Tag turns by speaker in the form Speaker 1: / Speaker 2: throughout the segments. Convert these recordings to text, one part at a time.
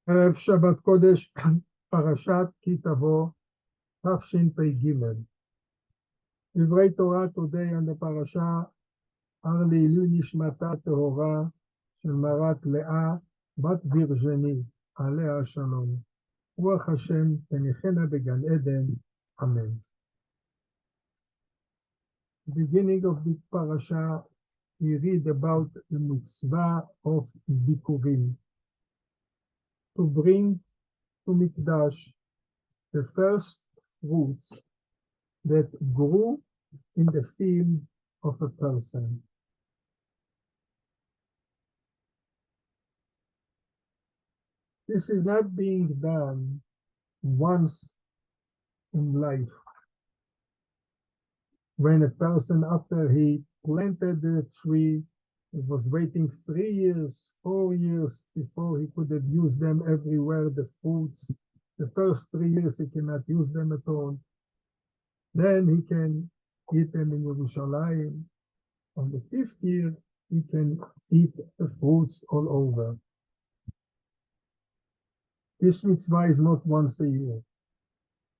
Speaker 1: ערב שבת קודש, פרשת כי תבוא, תשפ"ג. דברי תורה today on the parasha are לעילוי נשמתה טהורה של מרת לאה, בת וירג'ני, עליה השלום. רוח השם תניחנה בגן עדן, אמן. Beginning of the parasha, we read about the mitzvah of bikurim, to bring to Mikdash the first fruits that grew in the field of a person. This is not being done once in life. When a person, after he planted the tree, he was waiting 3 years, 4 years before he could have used them everywhere, the fruits. The first 3 years he cannot use them at all. Then he can eat them in Yerushalayim. On the 5th year, he can eat the fruits all over. This mitzvah is not once a year.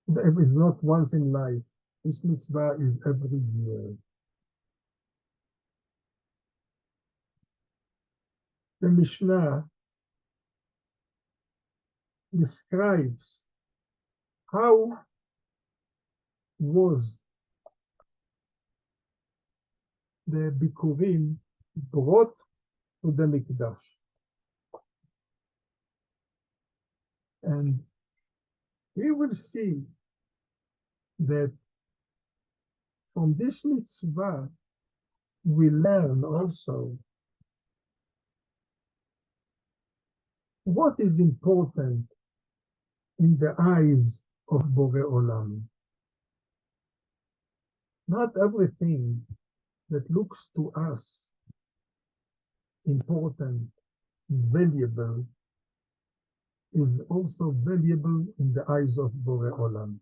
Speaker 1: It is not once in life. This mitzvah is every year. The Mishnah describes how was the bikurim brought to the Mikdash. And we will see that from this mitzvah we learn also what is important in the eyes of Borei Olam. Not everything that looks to us important, valuable, is also valuable in the eyes of Borei Olam.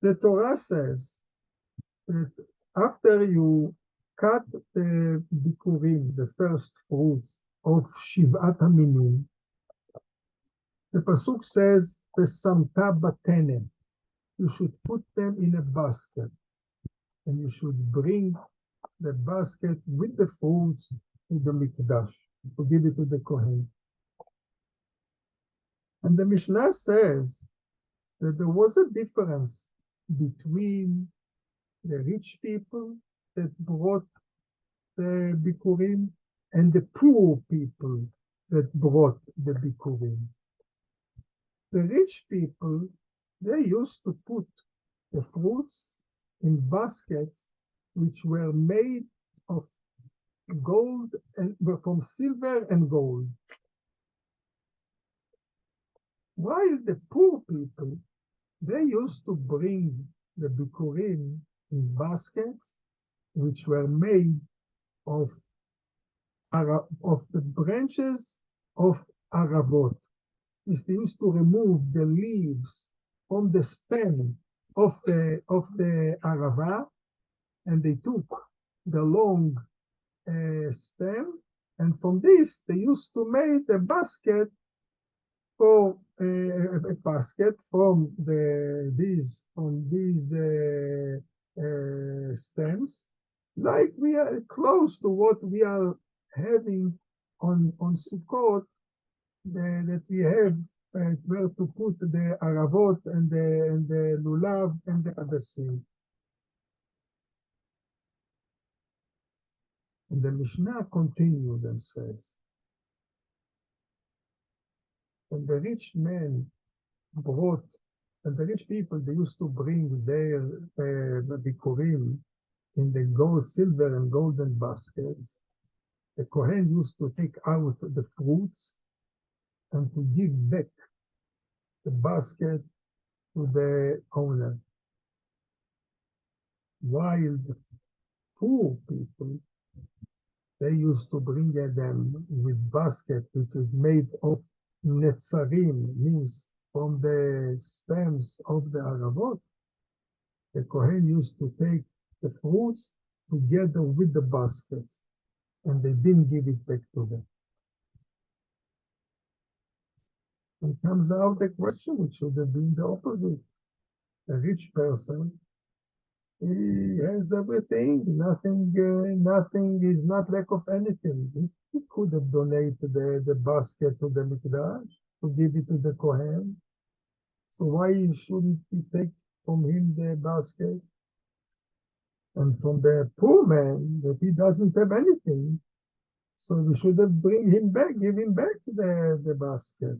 Speaker 1: The Torah says that after you cut the bikurim, the first fruits of Shivat HaMinim, the Pasuk says, V'samta batene, you should put them in a basket, and you should bring the basket with the fruits to the Mikdash, to give it to the Kohen. And the Mishnah says that there was a difference between the rich people that brought the bikurim and the poor people that brought the bikurim. The rich people, they used to put the fruits in baskets which were made of gold and from silver and gold. While the poor people, they used to bring the bikurim in baskets which were made of the branches of aravot. They used to remove the leaves from the stem of the arava, and they took the long stem, and from this they used to make a basket for a basket from these stems, like we are close to what we are having on Sukkot, that we have where to put the aravot and the lulav and the hadassim. And the Mishnah continues and says, when the rich men brought, and the rich people, they used to bring their bikurim in the gold, silver, and golden baskets, the Kohen used to take out the fruits and to give back the basket to the owner. While the poor people, they used to bring them with basket which is made of netzarim, means from the stems of the aravot. The Kohen used to take the fruits together with the baskets. and they didn't give it back to them. It comes out the question, which should have been the opposite. A rich person, he has everything, nothing is not lack of anything. He could have donated the basket to the Mikdash, to give it to the Kohen. So why shouldn't he take from him the basket? And from the poor man, that he doesn't have anything, so we should have bring him back, give him back the basket.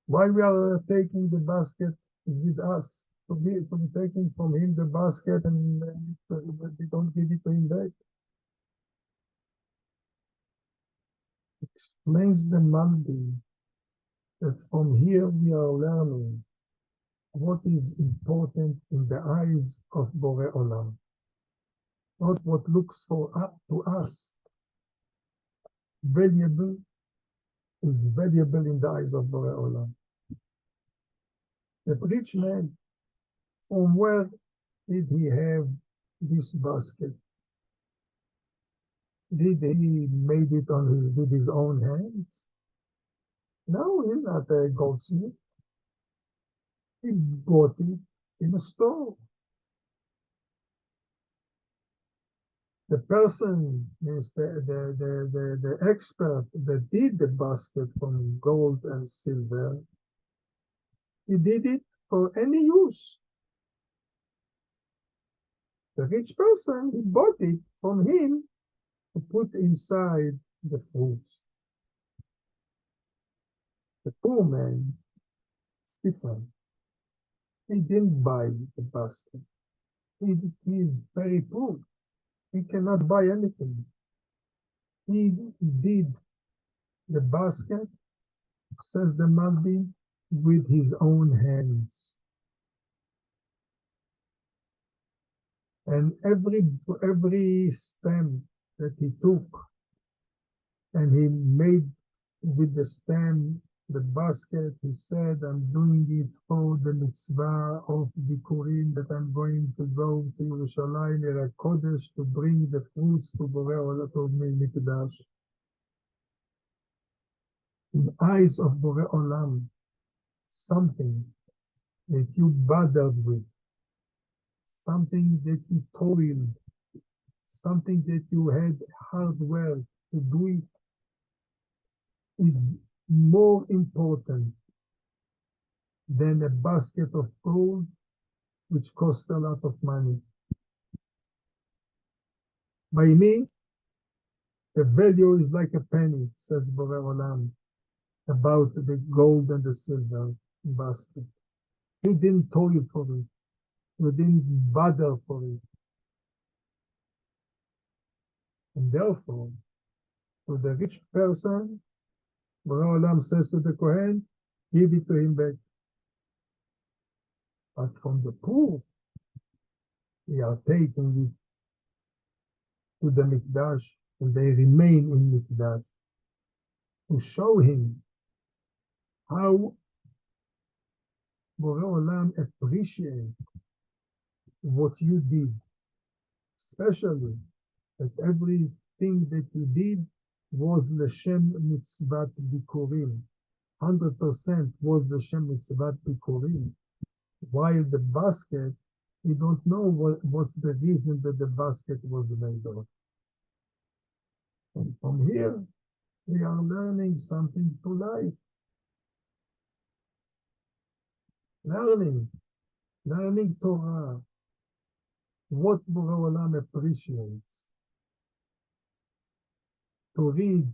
Speaker 1: Why we are taking the basket with us? To be taking from him the basket and we don't give it to him back. Explains the Malbi that from here we are learning what is important in the eyes of Borei Olam, not what looks to us valuable is valuable in the eyes of Borei Olam. The rich man, from where did he have this basket? Did he made it with his own hands? No, he's not a goldsmith. He bought it in a store. The person is the expert that did the basket from gold and silver. He did it for any use. The rich person, he bought it from him to put inside the fruits. The poor man, different. He didn't buy the basket. He is very poor. He cannot buy anything. He did the basket, says the Malbi, with his own hands. And every stem that he took and he made with the stem the basket, he said, I'm doing it for the mitzvah of Bikurim, that I'm going to go to Yerushalayim, Yer Kodesh, to bring the fruits to Borei Olam, to Mikdash. In the eyes of Borei Olam, something that you bothered with, something that you toiled, something that you had hard work to do it, is more important than a basket of gold, which costs a lot of money. By me, the value is like a penny, says Borei Olam, about the gold and the silver basket. You didn't toil for it. You didn't bother for it. And therefore, to the rich person, Borei Olam says to the Kohen, give it to him back. But from the poor, we are taking it to the Mikdash, and they remain in Mikdash, to show him how Borei Olam appreciates what you did, especially that everything that you did was L'Shem Mitzvat Bikurim. 100% was L'Shem Mitzvat Bikurim. While the basket, you don't know what's the reason that the basket was made of. And from here, we are learning something to life. Learning Torah, what Borei Olam appreciates. To read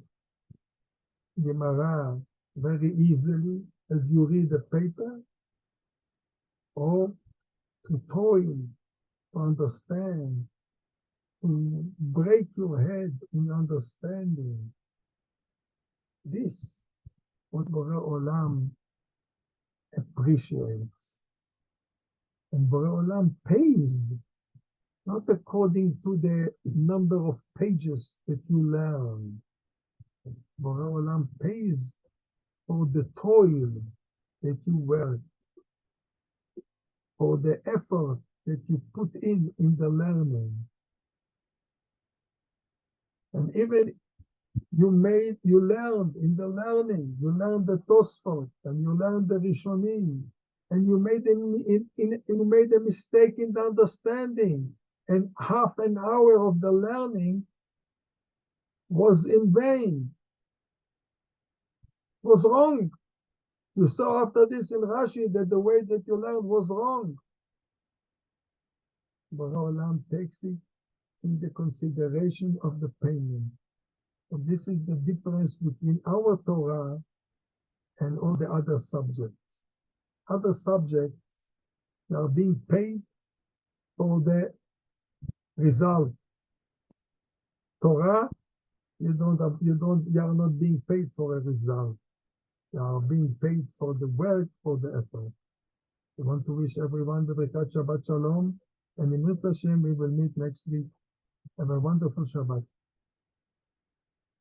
Speaker 1: Gemara very easily as you read a paper, or to toil, to understand, to break your head in understanding. This, what Borei Olam appreciates. And Borei Olam pays, not according to the number of pages that you learn. Borei Olam pays for the toil that you work, for the effort that you put in the learning. And even you learned in the learning, you learned the Tosfot, and you learned the Rishonim, and you made a mistake in the understanding, and half an hour of the learning was in vain, was wrong. You saw after this in Rashi that the way that you learned was wrong. Borei Olam takes it in the consideration of the payment. So this is the difference between our Torah and all the other subjects. Other subjects are being paid for the result. Torah, you are not being paid for a result. You are being paid for the work, for the effort. I want to wish everyone the Birkat Shabbat Shalom, and in Mitzvah Hashem we will meet next week. Have a wonderful Shabbat.